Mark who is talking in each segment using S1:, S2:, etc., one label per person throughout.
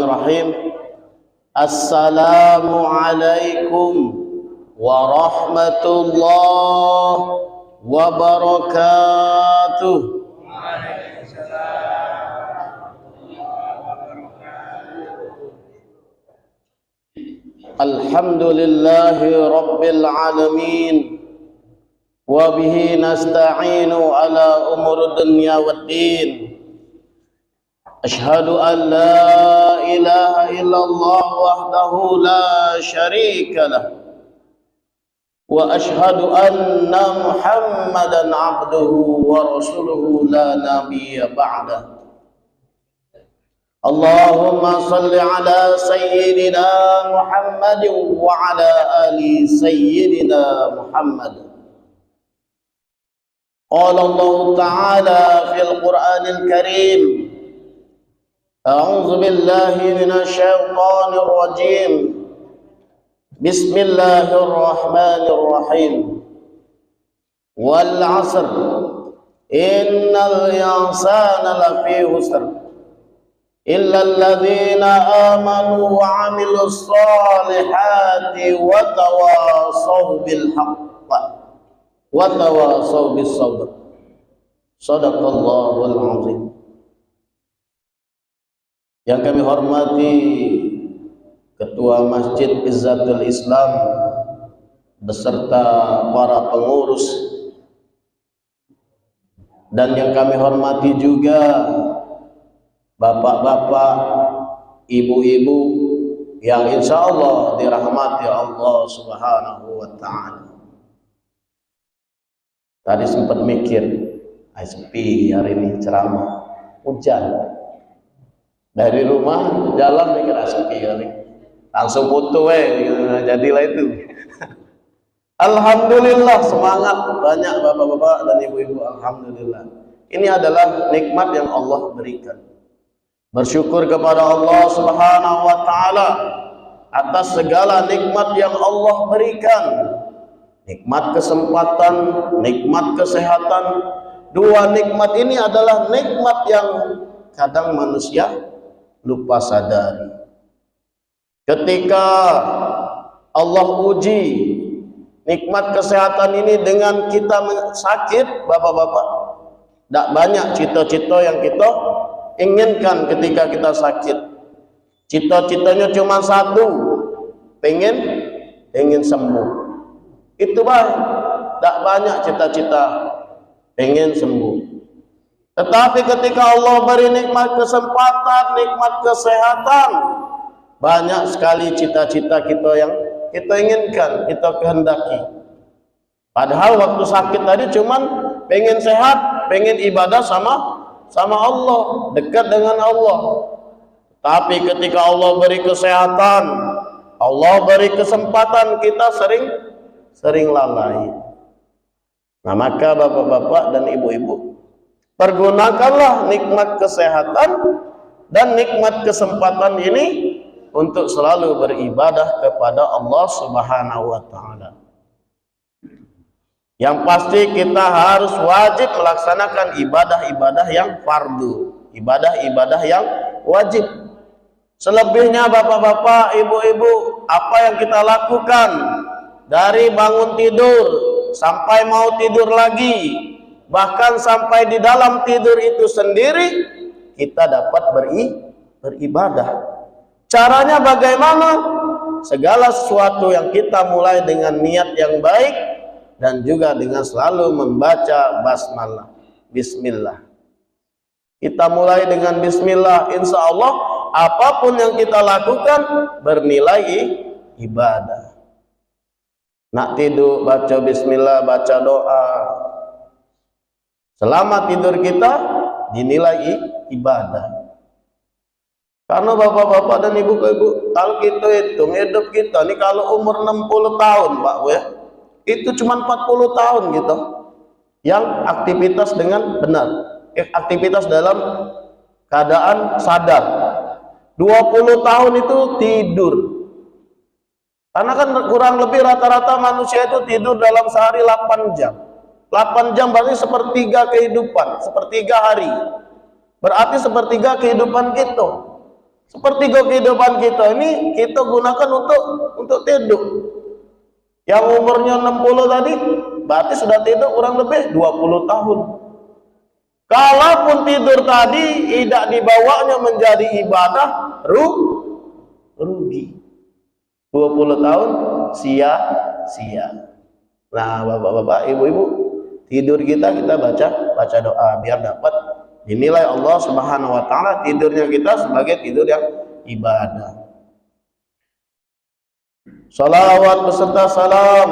S1: Bismillahirrahmanirrahim. Assalamualaikum warahmatullahi wabarakatuh. Alhamdulillahi rabbil alamin. Wa bihi nasta'inu ala umur dunya waddin. Ashhadu an la ilaha illallah wahdahu la syarika lah. Wa ashhadu anna Muhammadan abduhu wa rasuluhu la nabiyya ba'dah. Allahumma salli ala sayyidina Muhammad wa ala ali sayyidina Muhammad. Qala Allah Ta'ala fil Qur'anil Karim. A'udzu billahi minasy syaithanir rajim. Bismillahirrahmanirrahim. Wal 'asr. Innal insana lafi khusr. Illa alladhina amanu wa 'amilus solihati wa tawasaw bil haqq wa tawasaw bis sabr. Shadaqallahul azim. Yang kami hormati Ketua Masjid Izzatul Islam beserta para pengurus, dan yang kami hormati juga bapak-bapak, ibu-ibu yang insya Allah dirahmati Allah Subhanahu wa Ta'ala. Tadi sempat mikir, sepi hari ini ceramah, hujan. Dari rumah jalan mikir sepi hari, langsung foto jadilah itu. Alhamdulillah, semangat banyak bapak-bapak dan ibu-ibu. Alhamdulillah, ini adalah nikmat yang Allah berikan. Bersyukur kepada Allah Subhanahu wa Ta'ala atas segala nikmat yang Allah berikan. Nikmat kesempatan, nikmat kesehatan. Dua nikmat ini adalah nikmat yang kadang manusia lupa sadari. Ketika Allah uji nikmat kesehatan ini dengan kita sakit, bapak-bapak, tidak banyak cita-cita yang kita inginkan ketika kita sakit. Cita-citanya cuma satu, pengen sembuh. Itu baik, tak banyak cita-cita pengen sembuh. Tetapi ketika Allah beri nikmat kesempatan, nikmat kesehatan, banyak sekali cita-cita kita yang kita inginkan, kita kehendaki. Padahal waktu sakit tadi cuman pengen sehat, pengen ibadah sama Allah, dekat dengan Allah. Tapi ketika Allah beri kesehatan, Allah beri kesempatan, kita sering lalai. Nah, maka bapak-bapak dan ibu-ibu, pergunakanlah nikmat kesehatan dan nikmat kesempatan ini untuk selalu beribadah kepada Allah Subhanahu wa Ta'ala. Yang pasti kita harus wajib melaksanakan ibadah-ibadah yang fardu, ibadah-ibadah yang wajib. Selebihnya bapak-bapak, ibu-ibu, apa yang kita lakukan dari bangun tidur sampai mau tidur lagi, bahkan sampai di dalam tidur itu sendiri kita dapat beribadah. Caranya bagaimana? Segala sesuatu yang kita mulai dengan niat yang baik dan juga dengan selalu membaca basmalah, bismillah. Kita mulai dengan bismillah, insya Allah apapun yang kita lakukan bernilai ibadah. Nak tidur baca bismillah, baca doa. Selama tidur kita dinilai ibadah. Karena bapak-bapak dan ibu-ibu, kalau kita hitung hidup kita nih, kalau umur 60 tahun Pak itu cuma 40 tahun gitu yang aktivitas dengan benar, aktivitas dalam keadaan sadar. 20 tahun itu tidur. Karena kan kurang lebih rata-rata manusia itu tidur dalam sehari 8 jam. 8 jam berarti sepertiga kehidupan, sepertiga hari. Berarti sepertiga kehidupan kita. Sepertiga kehidupan kita ini kita gunakan untuk tidur. Yang umurnya 60 tadi berarti sudah tidur kurang lebih 20 tahun. Kalaupun tidur tadi tidak dibawanya menjadi ibadah, rugi. 20 tahun sia-sia. Nah, bapak-bapak, ibu-ibu, tidur kita baca doa biar dapat dinilai Allah Subhanahu wa taala tidurnya kita sebagai tidur yang ibadah. Salawat beserta salam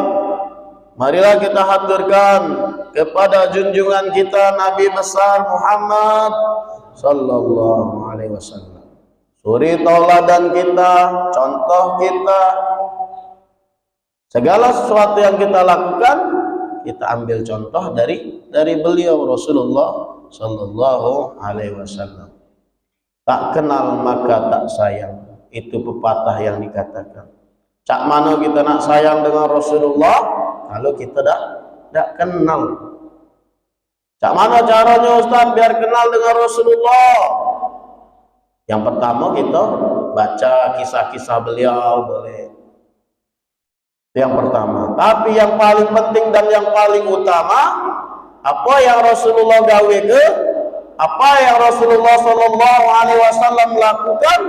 S1: marilah kita haturkan kepada junjungan kita Nabi besar Muhammad sallallahu alaihi wasallam. Suri tauladan kita, contoh kita. Segala sesuatu yang kita lakukan, kita ambil contoh dari beliau Rasulullah sallallahu alaihi wasallam. Tak kenal maka tak sayang. Itu pepatah yang dikatakan. Cak mana kita nak sayang dengan Rasulullah kalau kita tak kenal. Cak mana caranya Ustaz biar kenal dengan Rasulullah? Yang pertama kita baca kisah-kisah beliau boleh. Yang pertama. Tapi yang paling penting dan yang paling utama, apa yang Rasulullah gawe ke, apa yang Rasulullah sallallahu alaihi wasallam lakukan,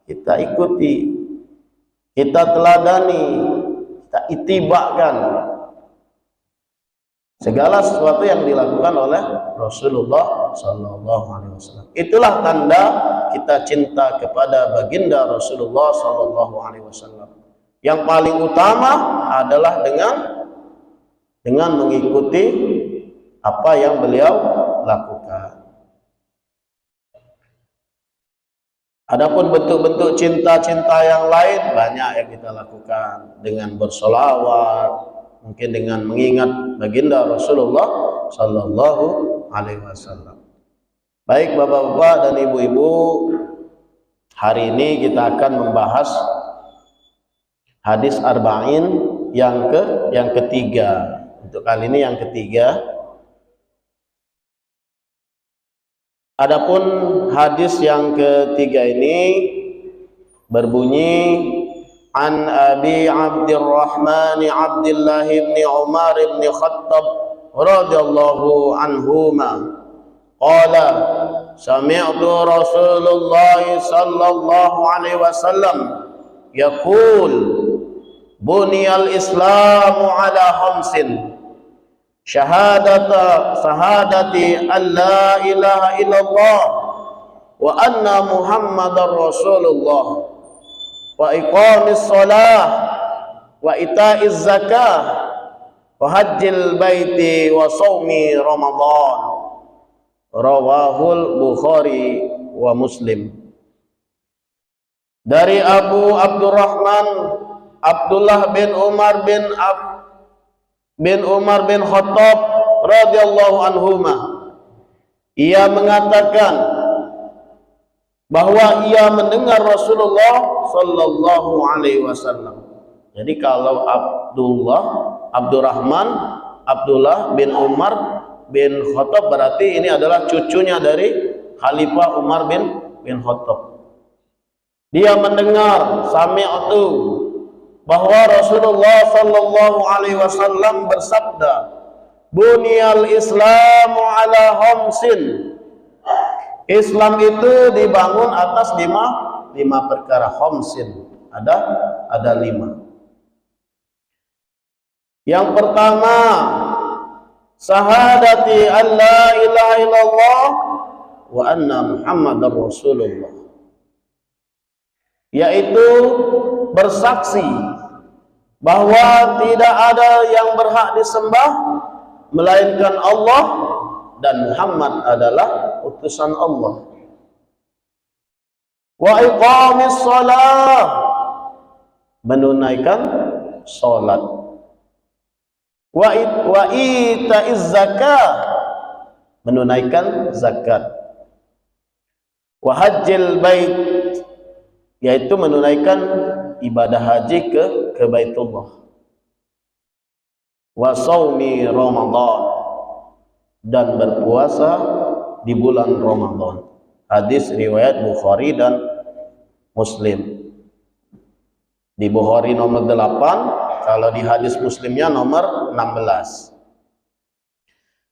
S1: kita ikuti. Kita teladani, kita itibakkan segala sesuatu yang dilakukan oleh Rasulullah sallallahu alaihi wasallam. Itulah tanda kita cinta kepada baginda Rasulullah sallallahu alaihi wasallam. Yang paling utama adalah dengan mengikuti apa yang beliau lakukan. Adapun bentuk-bentuk cinta-cinta yang lain banyak yang kita lakukan dengan bersolawat, mungkin dengan mengingat baginda Rasulullah sallallahu alaihi wasallam. Baik bapak-bapak dan ibu-ibu, hari ini kita akan membahas hadis arba'in yang ketiga. Untuk kali ini yang ketiga. Adapun hadis yang ketiga ini berbunyi an Abi Abdurrahman Abdullah bin Umar bin Khattab radhiyallahu anhuma qala sami'tu Rasulullah sallallahu alaihi wasallam yaqul buniyal islamu ala khamsin syahadati an la ilaha illallah wa anna muhammadar rasulullah wa iqamis salah wa itaiz zakah wa hajjil baiti wa shaumi ramadan rawahul Bukhari wa Muslim. Dari Abu Abdurrahman Abdullah bin Umar bin Khattab radhiyallahu anhuma, ia mengatakan bahwa ia mendengar Rasulullah sallallahu alaihi wasallam. Jadi kalau Abdullah bin Umar bin Khattab berarti ini adalah cucunya dari Khalifah Umar bin Khattab. Dia mendengar sami'tu bahwa Rasulullah sallallahu alaihi wasallam bersabda, "Bunyal Islamu ala khamsin." Islam itu dibangun atas lima perkara. Khamsin. Ada 5. Yang pertama, syahadati an la ilaha illallah wa anna Muhammadar Rasulullah. Yaitu bersaksi bahwa tidak ada yang berhak disembah melainkan Allah dan Muhammad adalah utusan Allah. Wa iqamis shalah, menunaikan salat. Wa itaiz zakah, menunaikan zakat. Wa hajjil bait, yaitu menunaikan ibadah haji ke Baitullah. Wa shaumi Ramadan, dan berpuasa di bulan Ramadan. Hadis riwayat Bukhari dan Muslim. Di Bukhari nomor 8, kalau di hadis Muslimnya nomor 16.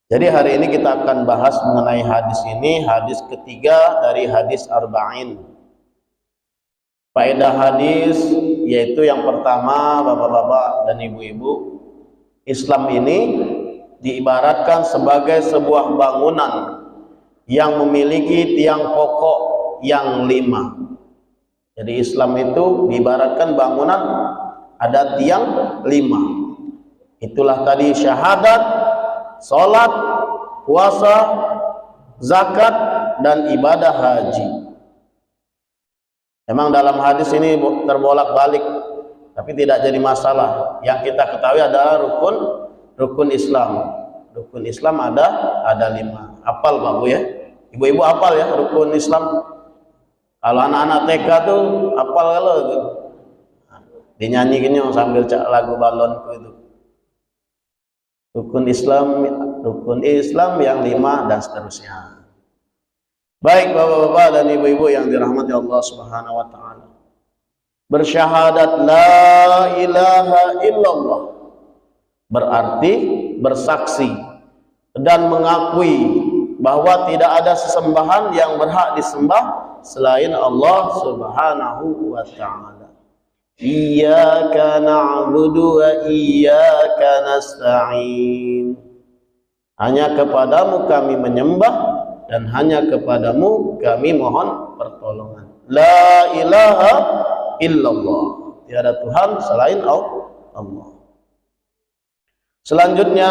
S1: Jadi hari ini kita akan bahas mengenai hadis ini, hadis ketiga dari hadis Arba'in. Faedah hadis yaitu yang pertama, bapak-bapak dan ibu-ibu, Islam ini diibaratkan sebagai sebuah bangunan yang memiliki tiang pokok yang 5. Jadi Islam itu diibaratkan bangunan ada tiang 5. Itulah tadi syahadat, sholat, puasa, zakat, dan ibadah haji. Memang dalam hadis ini terbolak-balik, tapi tidak jadi masalah. Yang kita ketahui adalah rukun Islam. Rukun Islam ada 5. Hafal Pak Bu ya? Ibu-ibu hafal ya rukun Islam? Kalau anak-anak TK tuh hafal kalau gitu. Dinyanyiinnya sambil lagu balonku itu. Rukun Islam yang 5 dan seterusnya. Baik bapak-bapak dan ibu-ibu yang dirahmati Allah Subhanahu wa taala. Bersyahadat la ilaha illallah berarti bersaksi dan mengakui bahwa tidak ada sesembahan yang berhak disembah selain Allah Subhanahu wa taala. Iyyaka na'budu wa iyyaka nasta'in. Hanya kepadamu kami menyembah dan hanya kepadamu kami mohon pertolongan. La ilaha illallah. Tiada Tuhan selain Allah. Selanjutnya,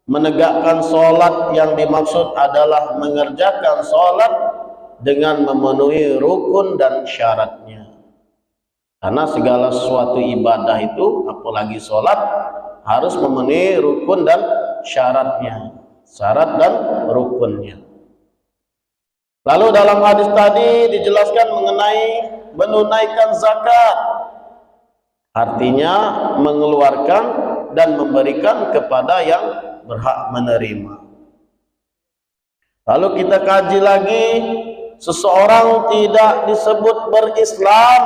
S1: menegakkan sholat yang dimaksud adalah mengerjakan sholat dengan memenuhi rukun dan syaratnya. Karena segala sesuatu ibadah itu, apalagi sholat, harus memenuhi rukun dan syaratnya. Syarat dan rukunnya. Lalu dalam hadis tadi dijelaskan mengenai menunaikan zakat. Artinya mengeluarkan dan memberikan kepada yang berhak menerima. Lalu kita kaji lagi, seseorang tidak disebut berislam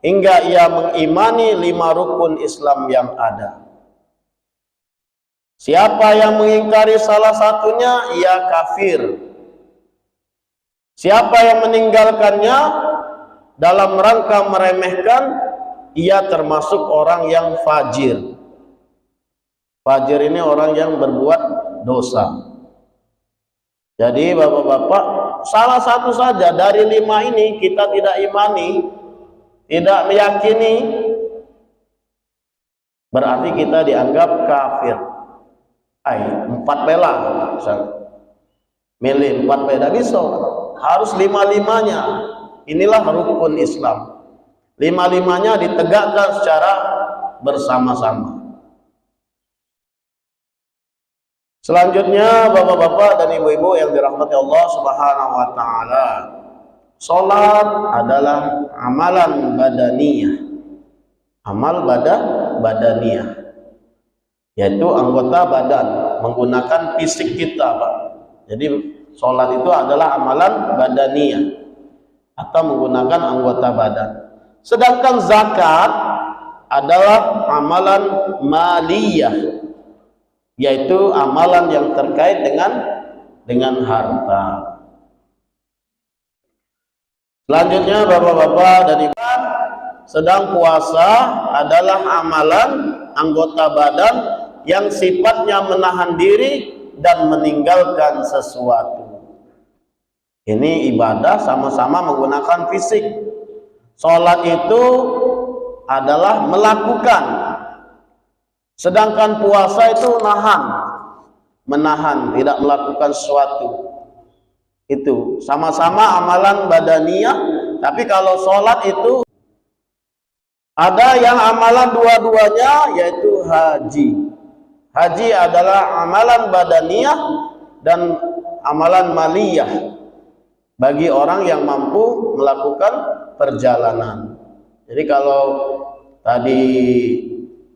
S1: hingga ia mengimani 5 rukun Islam yang ada. Siapa yang mengingkari salah satunya, ia kafir. Siapa yang meninggalkannya dalam rangka meremehkan, ia termasuk orang yang fajir. Fajir ini orang yang berbuat dosa. Jadi bapak-bapak, salah satu saja dari 5 ini kita tidak imani, tidak meyakini, berarti kita dianggap kafir. 4 bela, milih 4 beda bisa, harus 5-5-nya. Inilah rukun Islam. 5-5-nya ditegakkan secara bersama-sama. Selanjutnya bapak-bapak dan ibu-ibu yang dirahmati Allah Subhanahu wa taala, salat adalah amalan badaniyah. Amal badaniyah yaitu anggota badan, menggunakan fisik kita, Pak. Jadi salat itu adalah amalan badaniyah atau menggunakan anggota badan. Sedangkan zakat adalah amalan maliyah, yaitu amalan yang terkait dengan harta. Selanjutnya bapak-bapak dan ibu, sedang puasa adalah amalan anggota badan yang sifatnya menahan diri dan meninggalkan sesuatu. Ini ibadah sama-sama menggunakan fisik. Sholat itu adalah melakukan, sedangkan puasa itu menahan, tidak melakukan sesuatu. Itu sama-sama amalan badaniyah, tapi kalau sholat itu ada yang amalan dua-duanya, yaitu haji. Haji adalah amalan badaniyah dan amalan maliyah bagi orang yang mampu melakukan perjalanan. Jadi kalau tadi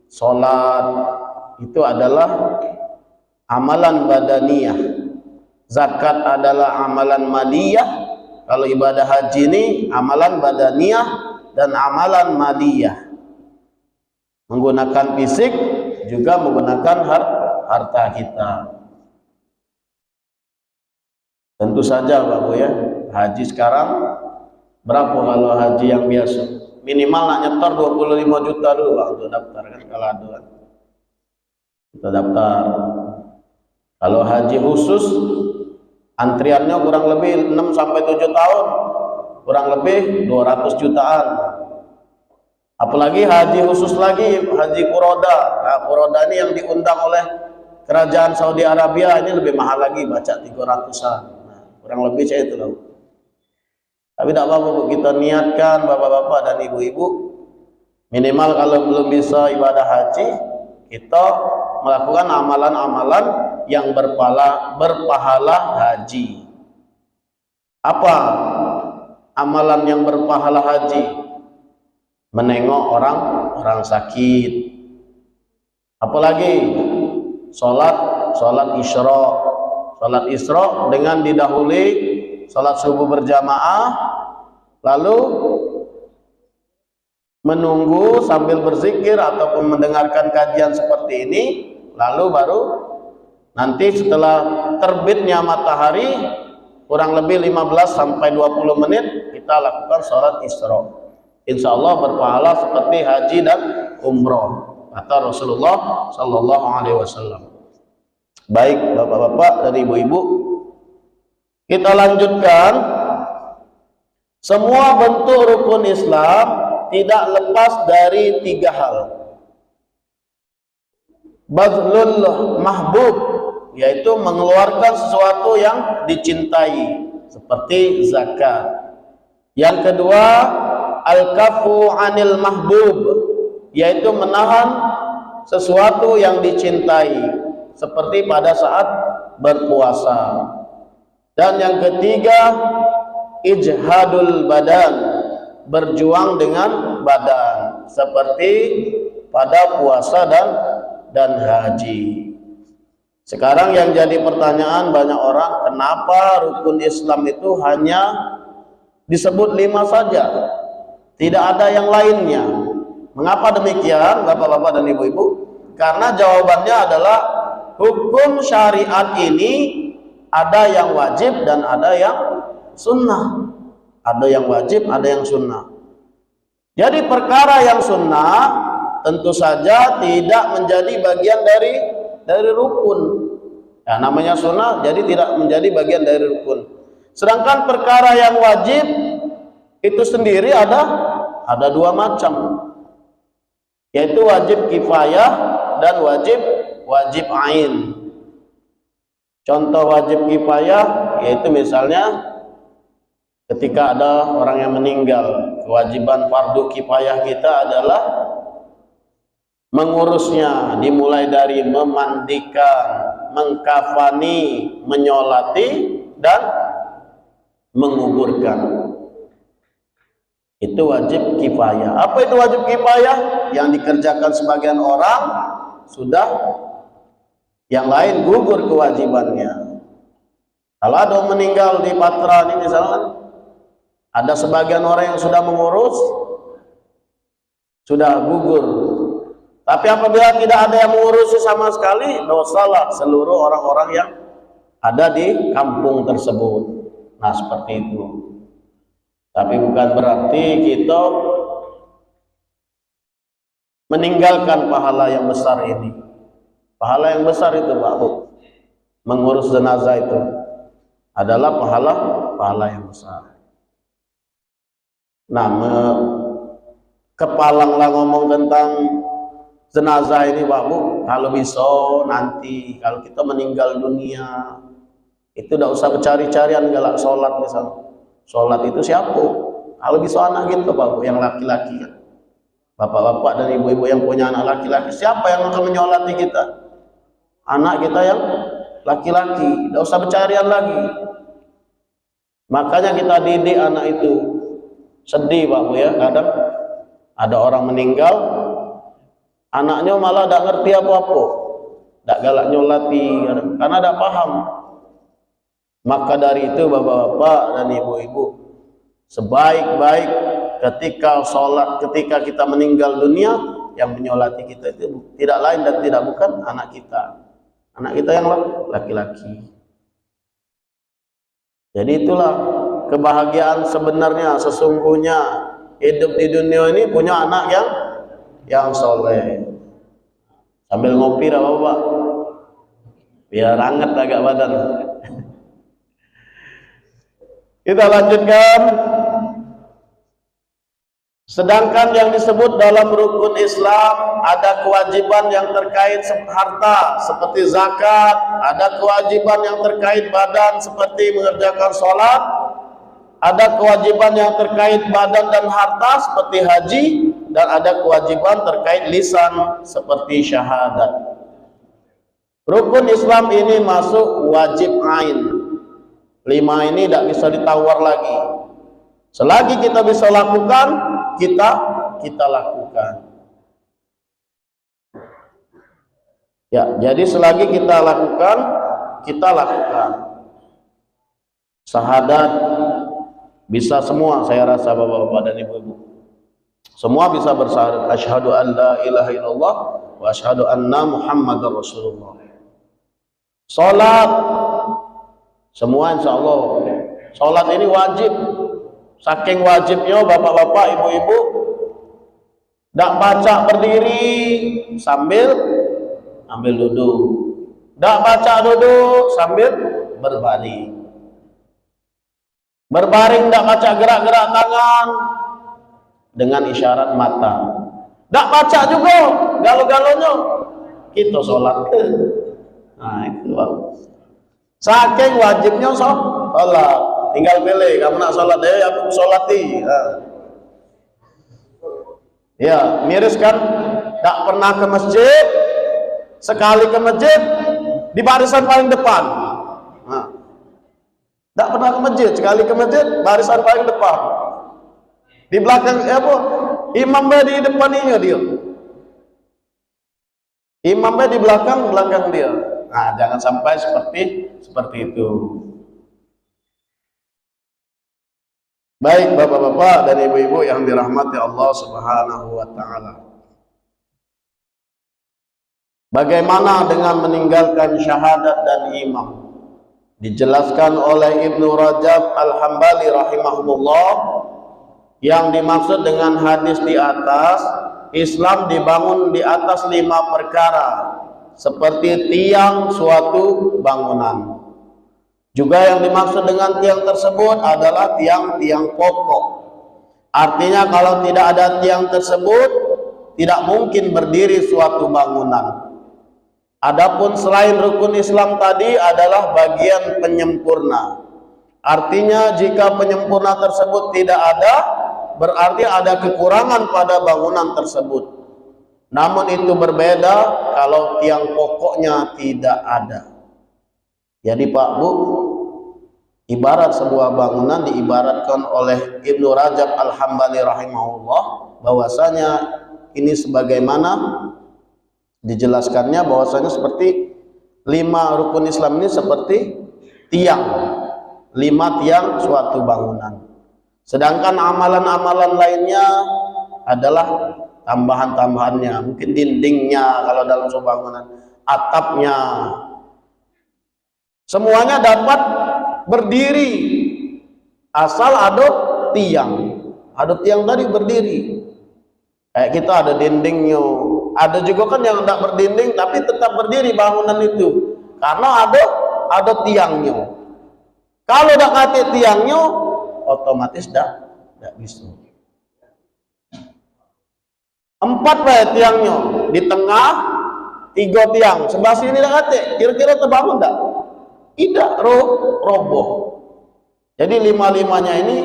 S1: sholat itu adalah amalan badaniyah, zakat adalah amalan maliyah, kalau ibadah haji ini amalan badaniyah dan amalan maliyah, menggunakan fisik juga menggunakan harta kita. Tentu saja Bapak Bu ya, haji sekarang berapa kalau haji yang biasa? Minimal nak nyetor 25 juta dulu Pak untuk daftar kan, kalau ada kan. Kita daftar. Kalau haji khusus antriannya kurang lebih 6 sampai 7 tahun. Kurang lebih 200 jutaan. Apalagi haji khusus lagi, haji furoda. Nah, furoda ini yang diundang oleh kerajaan Saudi Arabia, ini lebih mahal lagi, baca 300-an. Nah, kurang lebih saya itu loh. Tapi tidak apa-apa, kita niatkan bapak-bapak dan ibu-ibu, minimal kalau belum bisa ibadah haji, kita melakukan amalan-amalan yang berpahala haji. Apa amalan yang berpahala haji? Menengok orang sakit. Apalagi sholat isra dengan didahului sholat subuh berjamaah, lalu menunggu sambil berzikir ataupun mendengarkan kajian seperti ini, lalu baru nanti setelah terbitnya matahari kurang lebih 15 sampai 20 menit kita lakukan sholat isra. Insya Allah berpahala seperti haji dan umroh, kata Rasulullah Sallallahu Alaihi Wasallam. Baik bapak-bapak dan ibu-ibu, kita lanjutkan. Semua bentuk rukun Islam tidak lepas dari 3 hal. Bazlul mahbub, yaitu mengeluarkan sesuatu yang dicintai, seperti zakat. Yang kedua, al-kafu anil mahbub, yaitu menahan sesuatu yang dicintai, seperti pada saat berpuasa. Dan yang ketiga, ijhadul badan, berjuang dengan badan, seperti pada puasa dan haji. Sekarang yang jadi pertanyaan banyak orang, kenapa rukun Islam itu hanya disebut 5 saja, tidak ada yang lainnya? Mengapa demikian bapak-bapak dan ibu-ibu? Karena jawabannya adalah hukum syariat ini ada yang wajib dan ada yang sunnah. Ada yang wajib, ada yang sunnah. Jadi perkara yang sunnah tentu saja tidak menjadi bagian dari rukun. Ya, namanya sunnah, jadi tidak menjadi bagian dari rukun. Sedangkan perkara yang wajib itu sendiri ada 2 macam, yaitu wajib kifayah dan wajib ain. Contoh wajib kifayah yaitu misalnya ketika ada orang yang meninggal, kewajiban fardu kifayah kita adalah mengurusnya, dimulai dari memandikan, mengkafani, menyolati, dan menguburkan. Itu wajib kifayah. Apa itu wajib kifayah? Yang dikerjakan sebagian orang, sudah yang lain gugur kewajibannya. Kalau ada meninggal di Patra ini misalnya, ada sebagian orang yang sudah mengurus, sudah gugur. Tapi apabila tidak ada yang mengurus sama sekali, dosalah seluruh orang-orang yang ada di kampung tersebut. Nah seperti itu. Tapi bukan berarti kita meninggalkan pahala yang besar ini. Pahala yang besar itu Pak Bu, mengurus jenazah itu adalah pahala yang besar. Nah, kepalanglah ngomong tentang jenazah ini Pak Bu. Kalau bisa nanti kalau kita meninggal dunia, itu tidak usah bercari-carian galak sholat misalnya. Sholat itu siapa? Kalau bisa anak gitu Pak Bu, yang laki-laki kan. Bapak-bapak dan ibu-ibu yang punya anak laki-laki, siapa yang akan menyolati kita? Anak kita yang laki-laki, tidak usah bercarian lagi. Makanya kita didik anak itu. Sedih Pak Bu ya, kadang ada orang meninggal, anaknya malah tidak ngerti apa-apa, tidak galak nyolati, karena tidak paham. Maka dari itu bapak-bapak dan ibu-ibu, sebaik-baik ketika sholat, ketika kita meninggal dunia, yang menyolati kita itu tidak lain dan tidak bukan anak kita. Anak kita yang laki-laki. Jadi itulah kebahagiaan sebenarnya, sesungguhnya hidup di dunia ini punya anak yang soleh. Sambil ngopi dah bapak, biar hangat agak badan. Kita lanjutkan. Sedangkan yang disebut dalam rukun Islam ada kewajiban yang terkait harta seperti zakat, ada kewajiban yang terkait badan seperti mengerjakan sholat, ada kewajiban yang terkait badan dan harta seperti haji, dan ada kewajiban terkait lisan seperti syahadat. Rukun Islam ini masuk wajib ain. 5 ini tidak bisa ditawar lagi. Selagi kita bisa lakukan, kita lakukan. Ya, jadi selagi kita lakukan, kita lakukan. Syahadat bisa semua, saya rasa bapak-bapak dan ibu-ibu. Semua bisa bersyahadat asyhadu an la ilaha illallah wa asyhadu anna muhammadar rasulullah. Salat semua insyaallah. Salat ini wajib. Saking wajibnya bapak-bapak, ibu-ibu tidak baca berdiri sambil duduk, tidak baca duduk sambil berbaring, tidak baca gerak-gerak tangan dengan isyarat mata, tidak baca juga galau-galaunya kita sholat. Nah itu saking wajibnya sholat. Tinggal pilih, kamu nak sholat, aku sholati. Ya, miris kan? Tak pernah ke masjid, sekali ke masjid di barisan paling depan. Tak pernah ke masjid, sekali ke masjid barisan paling depan. Di belakang imamnya di depan dia. Imamnya di belakang dia. Nah, jangan sampai seperti itu. Baik bapak-bapak dan ibu-ibu yang dirahmati Allah Subhanahu wa ta'ala. Bagaimana dengan meninggalkan syahadat dan imam? Dijelaskan oleh Ibnu Rajab Al-Hambali rahimahullah, yang dimaksud dengan hadis di atas, Islam dibangun di atas 5 perkara seperti tiang suatu bangunan. Juga yang dimaksud dengan tiang tersebut adalah tiang-tiang pokok. Artinya kalau tidak ada tiang tersebut, tidak mungkin berdiri suatu bangunan. Adapun selain rukun Islam tadi adalah bagian penyempurna. Artinya jika penyempurna tersebut tidak ada, berarti ada kekurangan pada bangunan tersebut. Namun itu berbeda kalau tiang pokoknya tidak ada. Jadi Pak Bu, ibarat sebuah bangunan diibaratkan oleh Ibnu Rajab Al-Hambali rahimahullah bahwasanya ini sebagaimana dijelaskannya, bahwasanya seperti 5 rukun Islam ini seperti tiang, 5 tiang suatu bangunan. Sedangkan amalan-amalan lainnya adalah tambahan-tambahannya, mungkin dindingnya kalau dalam sebuah bangunan, atapnya, semuanya dapat berdiri asal ada tiang tadi berdiri. Kayak kita ada dindingnya, ada juga kan yang tidak berdinding tapi tetap berdiri bangunan itu karena ada tiangnya. Kalau tidak kate tiangnya otomatis tidak bisa. 4 tiangnya, di tengah 3 tiang, sebelah sini tidak kate, kira-kira terbangun tidak? Tidak, roboh. Jadi 5-5-nya ini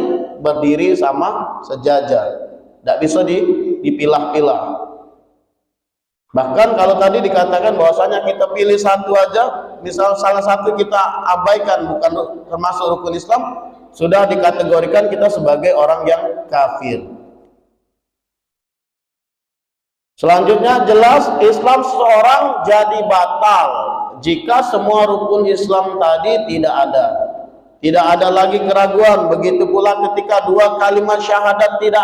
S1: berdiri sama sejajar, tidak bisa dipilah-pilah. Bahkan kalau tadi dikatakan bahwasanya kita pilih satu aja, misal salah satu kita abaikan, bukan termasuk rukun Islam, sudah dikategorikan kita sebagai orang yang kafir. Selanjutnya jelas Islam seseorang jadi batal jika semua rukun Islam tadi tidak ada. tidak ada lagi keraguan. Begitu pula ketika dua kalimat syahadat tidak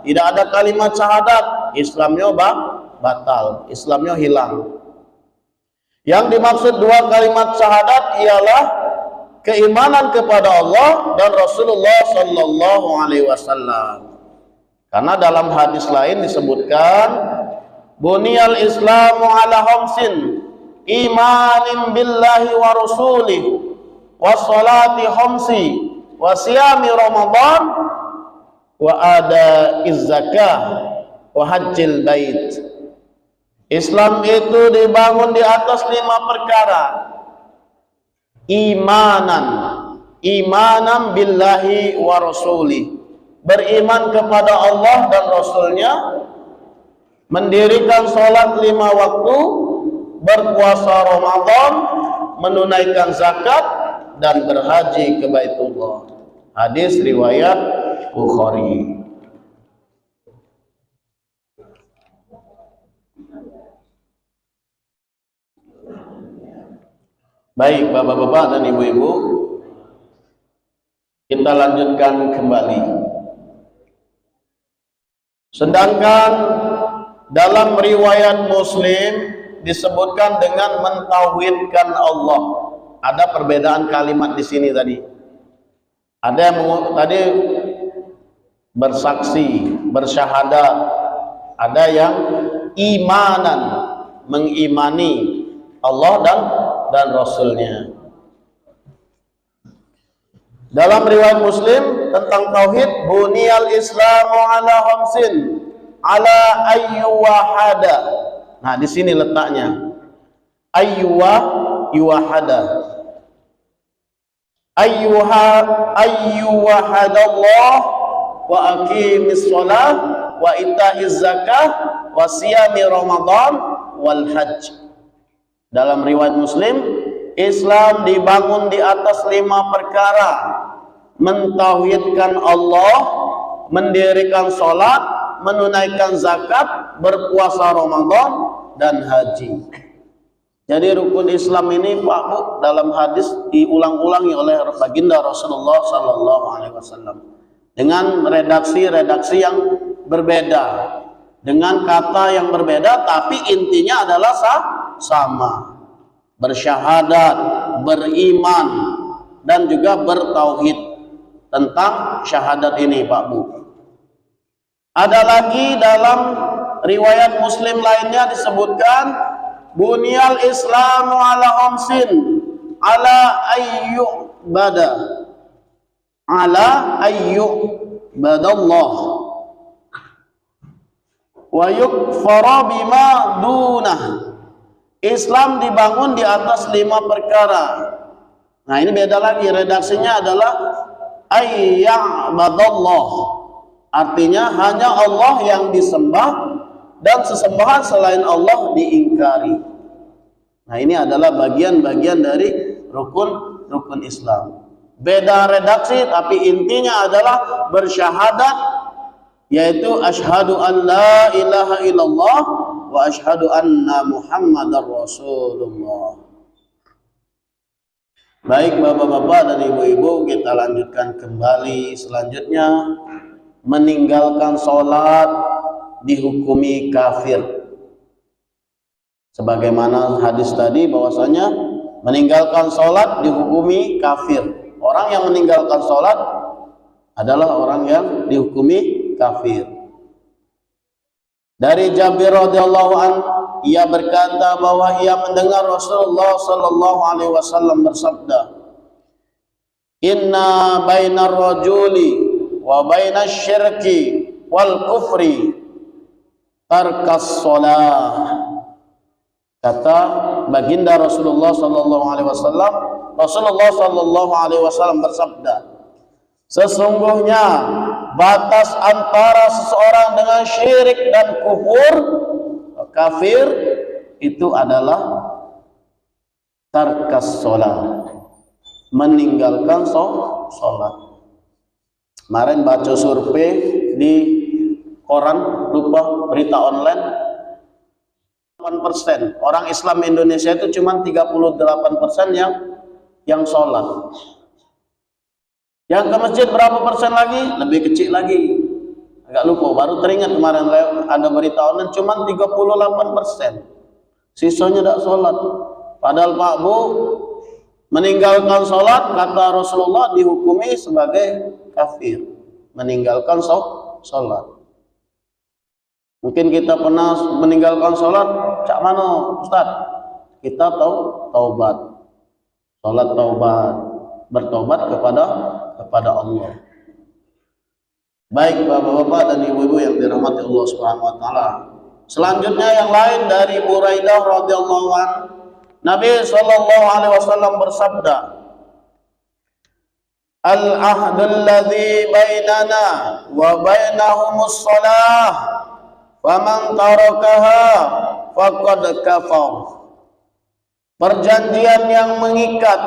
S1: ada kalimat syahadat, Islamnya batal, Islamnya hilang. Yang dimaksud dua kalimat syahadat ialah keimanan kepada Allah dan Rasulullah sallallahu alaihi wasallam. Karena dalam hadis lain disebutkan buniyal islamu ala khamsin imanin billahi wa rasulih wa salati khamsi wa siyami ramadan wa ada zakah wa hajjil bait. Islam itu dibangun di atas 5 perkara. Imanan billahi wa rasulih, beriman kepada Allah dan Rasulnya, mendirikan sholat 5 waktu, berpuasa Ramadan, menunaikan zakat, dan berhaji ke Baitullah. Hadis riwayat Bukhari. Baik bapak-bapak dan ibu-ibu, kita lanjutkan kembali. Sedangkan dalam riwayat Muslim disebutkan dengan mentauhidkan Allah. Ada perbedaan kalimat di sini tadi. Ada yang tadi bersaksi, bersyahadat. Ada yang imanan, mengimani Allah dan Rasulnya. Dalam riwayat Muslim tentang tauhid, buniyal islamu ala khamsin ala ayyuwahada. Nah, di sini letaknya. Ayyuwahada. Ayyuwahadallah wa aqimis shalah wa ita'iz zakah wa siyami ramadan wal hajj. Dalam riwayat Muslim, Islam dibangun di atas 5 perkara: mentauhidkan Allah, mendirikan sholat, menunaikan zakat, berpuasa Ramadan, dan haji. Jadi rukun Islam ini Pak Bu, dalam hadis diulang-ulangi oleh baginda Rasulullah sallallahu alaihi wasallam dengan redaksi-redaksi yang berbeda, dengan kata yang berbeda, tapi intinya adalah sama. Bersyahadat, beriman, dan juga bertauhid. Tentang syahadat ini Pak Bu, ada lagi dalam riwayat Muslim lainnya disebutkan bunyal islamu ala khamsin ala ayyubadallah wa yukfara bima dunah. Islam dibangun di atas 5 perkara. Nah, ini beda lagi, redaksinya adalah ayya'badallah, artinya hanya Allah yang disembah dan sesembahan selain Allah diingkari. Nah, ini adalah bagian-bagian dari rukun Islam. Beda redaksi tapi intinya adalah bersyahadat, yaitu asyhadu an la ilaha illallah wa asyhadu anna muhammadar rasulullah. Baik bapak-bapak dan ibu-ibu, kita lanjutkan kembali. Selanjutnya, meninggalkan sholat dihukumi kafir. Sebagaimana hadis tadi bahwasanya meninggalkan sholat dihukumi kafir. Orang yang meninggalkan sholat adalah orang yang dihukumi kafir. Dari Jabir radhiyallahu anhu, ia berkata bahwa ia mendengar Rasulullah sallallahu alaihi wasallam bersabda, "Inna bainar rajuli wa bainas syirki wal kufri tarkas shalah." Kata baginda Rasulullah sallallahu alaihi wasallam, Rasulullah sallallahu alaihi wasallam bersabda, sesungguhnya batas antara seseorang dengan syirik dan kafir itu adalah tarkas sholat, meninggalkan sholat. Kemarin baca survei di koran, lupa berita online, 8% orang Islam Indonesia itu cuma 38% yang yang sholat. Yang ke masjid berapa persen lagi? Lebih kecil lagi. Agak lupa, baru teringat kemarin ada berita online cuman 38%. Sisanya tidak sholat. Padahal Pak Bu meninggalkan sholat, kata Rasulullah, dihukumi sebagai kafir. Meninggalkan sholat. Mungkin kita pernah meninggalkan sholat, cak mana Ustaz? Kita tahu taubat. Sholat taubat, bertobat kepada Allah. Baik Bapak-bapak dan Ibu-ibu yang dirahmati Allah Subhanahu wa taala. Selanjutnya yang lain dari Buraidah radhiyallahu anhu, Nabi sallallahu alaihi wasallam bersabda, "Al-ahdul ladzi bainana wa bainahumus shalah, faman tarakaha faqad kafar." Perjanjian yang mengikat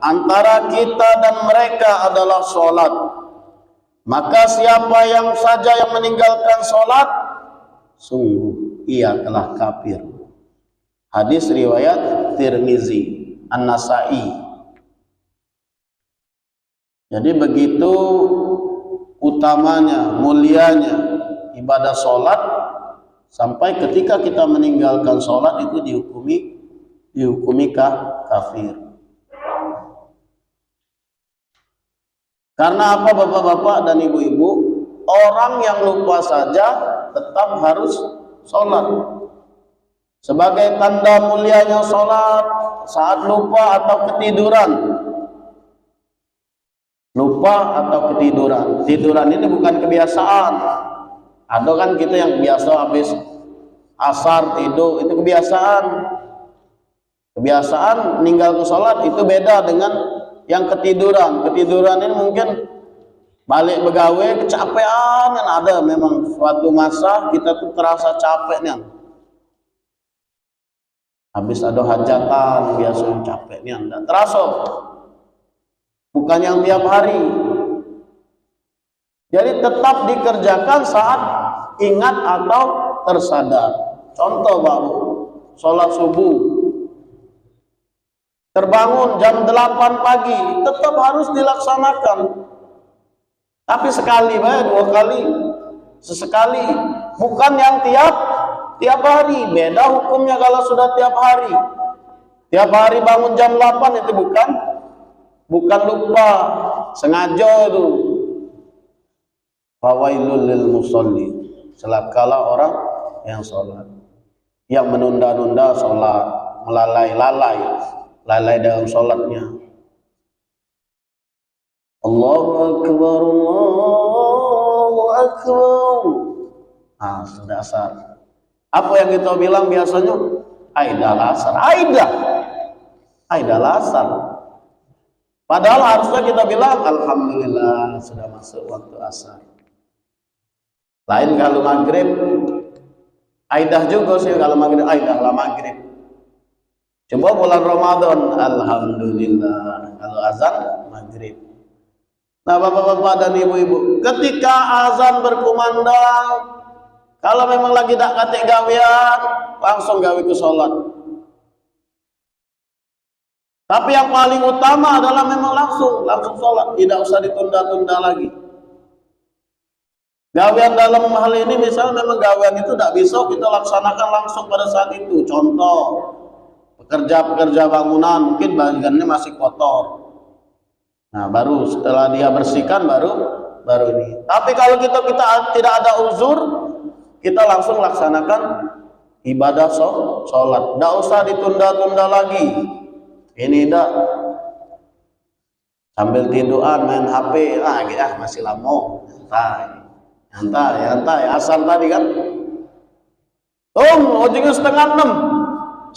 S1: antara kita dan mereka adalah sholat. Maka siapa yang saja yang meninggalkan sholat, sungguh ia telah kafir. Hadis riwayat Tirmizi, An-Nasai. Jadi begitu utamanya, mulianya ibadah sholat, sampai ketika kita meninggalkan sholat itu dihukumi kafir. Karena apa Bapak-bapak dan Ibu-ibu? Orang yang lupa saja tetap harus sholat. Sebagai tanda mulianya sholat, saat lupa atau ketiduran. Lupa atau ketiduran. Tiduran ini bukan kebiasaan. Ada kan kita yang biasa habis asar tidur, itu kebiasaan. Kebiasaan meninggal ke sholat itu beda dengan yang ketiduran. Ketiduran ini mungkin balik begawe kecapean, kan ada memang suatu masa kita tuh terasa capek nih. Habis ada hajatan biasanya capek nih, enggak terasa. Bukan yang tiap hari. Jadi tetap dikerjakan saat ingat atau tersadar. Contoh Bapak, sholat subuh terbangun jam 8 pagi, tetap harus dilaksanakan. Tapi sekali, dua kali, sesekali, bukan yang tiap hari. Beda hukumnya kalau sudah tiap hari. Tiap hari bangun jam 8 itu bukan lupa, sengaja itu. Fawailul lil musalli, celakalah orang yang sholat, yang menunda-nunda sholat, lalai dalam sholatnya. Allahu Akbar, Allahu Akbar. Sudah asar. Apa yang kita bilang biasanya? Aidal asar. Aidal asar. Padahal harusnya kita bilang alhamdulillah sudah masuk waktu asar. Lain kalau maghrib, aidah juga sih kalau maghrib, aidah lah maghrib. Coba bulan Ramadan, alhamdulillah. Kalau azan maghrib. Nah Bapak-bapak dan Ibu-ibu, ketika azan berkumandang, kalau memang lagi tak katik gawean, langsung gawe ke sholat. Tapi yang paling utama adalah memang langsung sholat, tidak usah ditunda-tunda lagi. Gawean dalam hal ini misalnya memang gawean itu tidak bisa kita laksanakan langsung pada saat itu. Contoh, pekerja bangunan mungkin bagiannya masih kotor. Nah, baru setelah dia bersihkan baru ini. Tapi kalau kita tidak ada uzur, kita langsung laksanakan ibadah sholat. Tidak usah ditunda-tunda lagi. Ini tidak sambil tiduran main HP, masih lama. Nyantai. Asal tadi kan. Ujungnya setengah 6.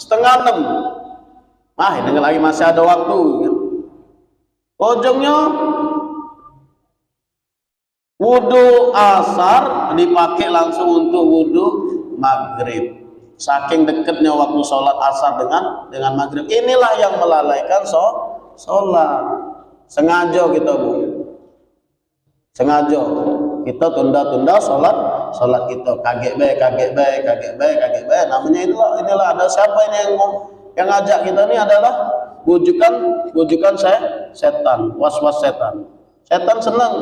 S1: Ini lagi masih ada waktu. Ujungnya wudu asar dipakai langsung untuk wudu maghrib. Saking dekatnya waktu sholat asar dengan maghrib. Inilah yang melalaikan sholat. Sengaja kita sengaja kita tunda-tunda sholat kita. Kaget baik. Namanya inilah ada siapa ini yang ngajak kita ini adalah bujukan setan, was-was setan. Setan senang,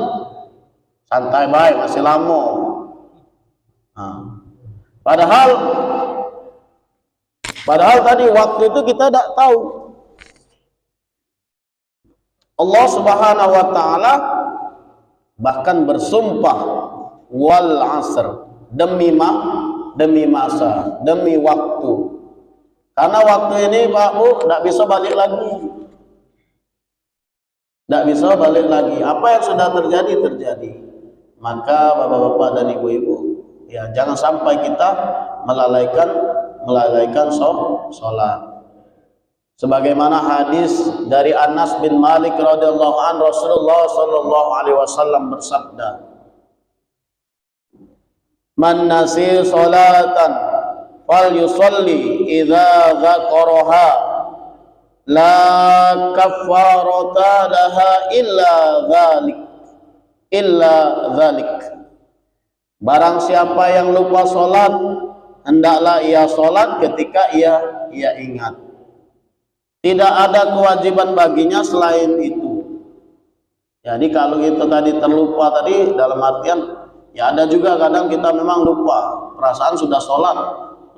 S1: santai baik, masih lama. Nah, padahal tadi waktu itu kita tidak tahu. Allah Subhanahu wa taala bahkan bersumpah wal asr, demi masa, demi waktu. Karena waktu ini Pak Bu tidak bisa balik lagi. Tidak bisa balik lagi. Apa yang sudah terjadi. Maka bapak-bapak dan ibu-ibu, ya jangan sampai kita melalaikan sholat. Sebagaimana hadis dari Anas bin Malik radhiyallahu an, Rasulullah sallallahu alaihi wasallam bersabda, "Man nasi salatan fal yusalli idza dzakaraha la kaffarata laha illa dzalik." Barang siapa yang lupa salat, hendaklah ia salat ketika ia ingat. Tidak ada kewajiban baginya selain itu. Jadi kalau itu tadi terlupa tadi, dalam artian ya ada juga kadang kita memang lupa, perasaan sudah sholat,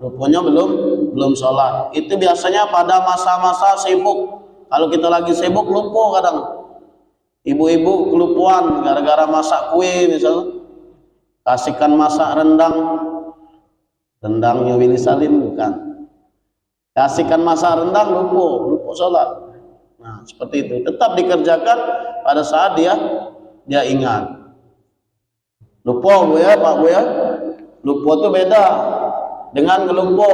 S1: rupanya belum sholat. Itu biasanya pada masa-masa sibuk. Kalau kita lagi sibuk lupa kadang. Ibu-ibu kelupaan gara-gara masak kue misalnya, kasihkan masak rendangnya Willy Salim bukan. Kasihkan masak rendang lupa sholat. Nah seperti itu, tetap dikerjakan pada saat dia ingat. Lupa Bu ya, Pak Bu ya. Lupa itu beda dengan ngelupa.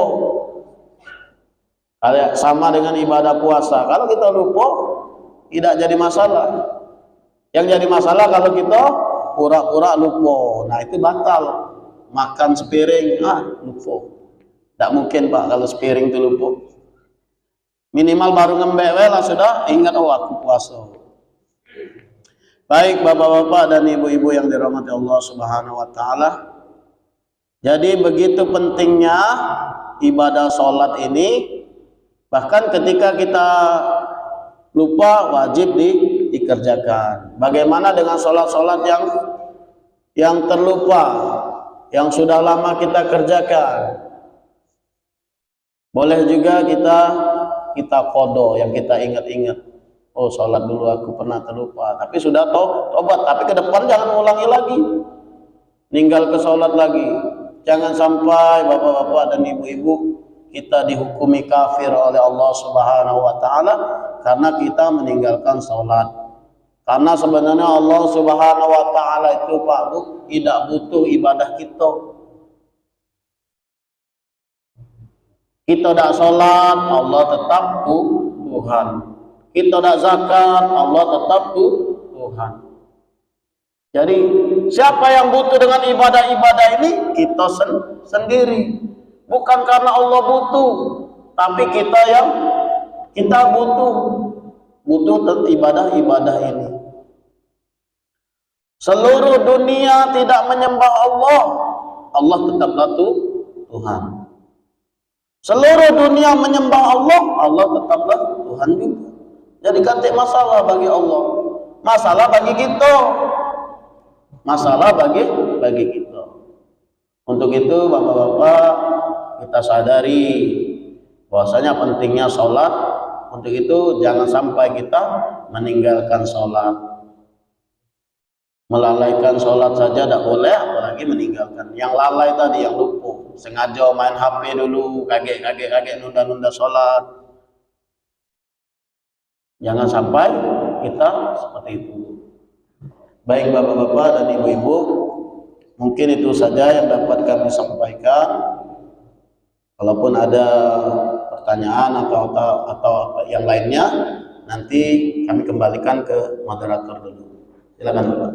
S1: Kayak sama dengan ibadah puasa. Kalau kita lupa tidak jadi masalah. Yang jadi masalah kalau kita pura-pura lupa. Nah itu batal. Makan sepiring lupa. Tidak mungkin Pak kalau sepiring itu lupa. Minimal baru ngembek lah sudah ingat aku puasa. Baik bapak-bapak dan ibu-ibu yang dirahmati Allah Subhanahu wa taala. Jadi begitu pentingnya ibadah sholat ini, bahkan ketika kita lupa wajib dikerjakan. Bagaimana dengan sholat-sholat yang terlupa, yang sudah lama kita kerjakan? Boleh juga kita qada yang kita ingat-ingat. Oh, sholat dulu aku pernah terlupa, tapi sudah tobat. Tapi ke depan jangan ulangi lagi. Ninggal ke sholat lagi. Jangan sampai bapak-bapak dan ibu-ibu kita dihukumi kafir oleh Allah Subhanahu wa taala karena kita meninggalkan sholat. Karena sebenarnya Allah Subhanahu wa taala itu Pak Bu tidak butuh ibadah kita. Kita tidak sholat, Allah tetap Tuhan. Kita tidak zakat, Allah tetap Tuhan. Jadi siapa yang butuh dengan ibadah-ibadah ini? Kita sendiri. Bukan karena Allah butuh, tapi kita butuh ibadah-ibadah ini. Seluruh dunia tidak menyembah Allah, Allah tetaplah Tuhan. Seluruh dunia menyembah Allah, Allah tetaplah Tuhan juga. Jadi kantik masalah bagi Allah, masalah bagi kita, masalah bagi kita. Untuk itu bapak-bapak kita sadari bahwasanya pentingnya sholat. Untuk itu jangan sampai kita meninggalkan sholat, melalaikan sholat saja tidak boleh, apalagi meninggalkan. Yang lalai tadi, yang lupa, sengaja main HP dulu, kaget nunda sholat. Jangan sampai kita seperti itu. Baik bapak-bapak dan ibu-ibu, mungkin itu saja yang dapat kami sampaikan. Kalaupun ada pertanyaan atau yang lainnya, nanti kami kembalikan ke moderator dulu. Silakan Bapak.